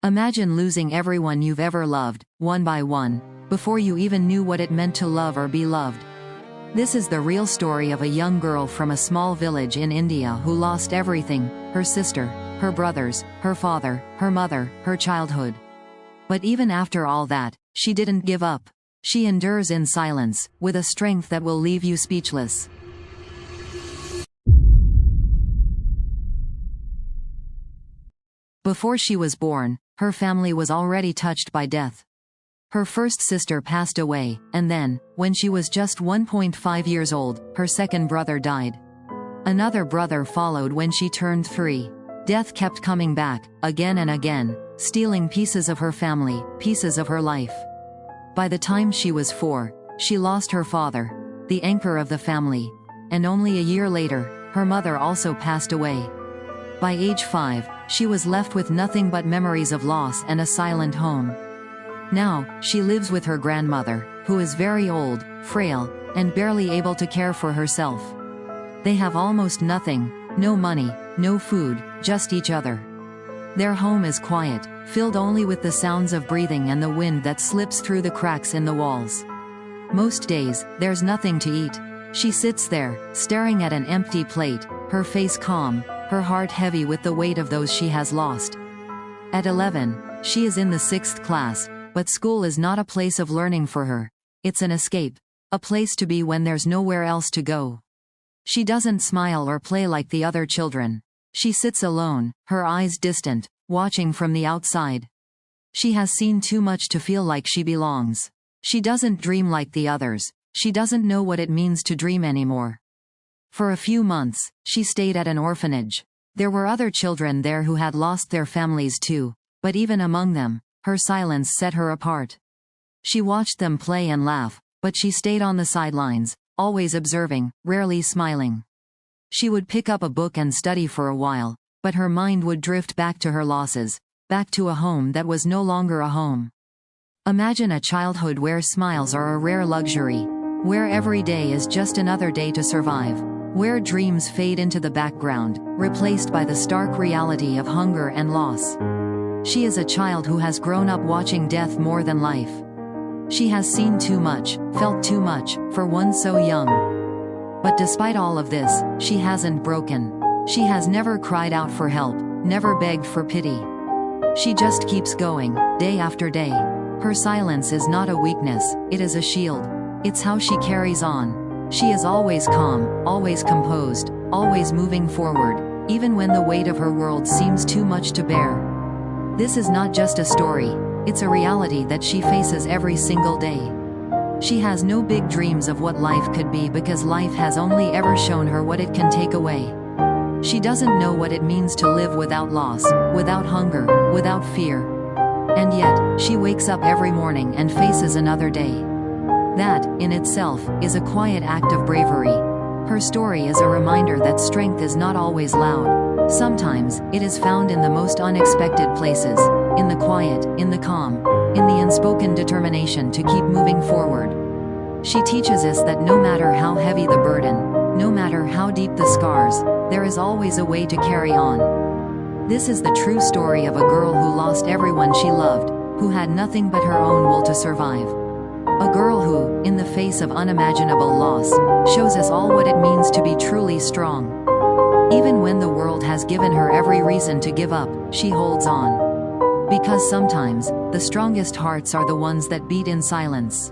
Imagine losing everyone you've ever loved, one by one, before you even knew what it meant to love or be loved. This is the real story of a young girl from a small village in India who lost everything: her sister, her brothers, her father, her mother, her childhood. But even after all that, she didn't give up. She endures in silence, with a strength that will leave you speechless. Before she was born, her family was already touched by death. Her first sister passed away, and then, when she was just 1.5 years old, her second brother died. Another brother followed when she turned 3. Death kept coming back, again and again, stealing pieces of her family, pieces of her life. By the time she was 4, she lost her father, the anchor of the family, and only a year later, her mother also passed away. By age 5, she was left with nothing but memories of loss and a silent home. Now, she lives with her grandmother, who is very old, frail, and barely able to care for herself. They have almost nothing: no money, no food, just each other. Their home is quiet, filled only with the sounds of breathing and the wind that slips through the cracks in the walls. Most days, there's nothing to eat. She sits there, staring at an empty plate, her face calm, her heart heavy with the weight of those she has lost. At 11, she is in the 6th class, but school is not a place of learning for her. It's an escape, a place to be when there's nowhere else to go. She doesn't smile or play like the other children. She sits alone, her eyes distant, watching from the outside. She has seen too much to feel like she belongs. She doesn't dream like the others. She doesn't know what it means to dream anymore. For a few months, she stayed at an orphanage. There were other children there who had lost their families too, but even among them, her silence set her apart. She watched them play and laugh, but she stayed on the sidelines, always observing, rarely smiling. She would pick up a book and study for a while, but her mind would drift back to her losses, back to a home that was no longer a home. Imagine a childhood where smiles are a rare luxury, where every day is just another day to survive, where dreams fade into the background, replaced by the stark reality of hunger and loss. She is a child who has grown up watching death more than life. She has seen too much, felt too much, for one so young. But despite all of this, she hasn't broken. She has never cried out for help, never begged for pity. She just keeps going, day after day. Her silence is not a weakness, it is a shield. It's how she carries on. She is always calm, always composed, always moving forward, even when the weight of her world seems too much to bear. This is not just a story, it's a reality that she faces every single day. She has no big dreams of what life could be because life has only ever shown her what it can take away. She doesn't know what it means to live without loss, without hunger, without fear. And yet, she wakes up every morning and faces another day. That, in itself, is a quiet act of bravery. Her story is a reminder that strength is not always loud. Sometimes, it is found in the most unexpected places, in the quiet, in the calm, in the unspoken determination to keep moving forward. She teaches us that no matter how heavy the burden, no matter how deep the scars, there is always a way to carry on. This is the true story of a girl who lost everyone she loved, who had nothing but her own will to survive. A girl who, in the face of unimaginable loss, shows us all what it means to be truly strong. Even when the world has given her every reason to give up, she holds on. Because sometimes, the strongest hearts are the ones that beat in silence.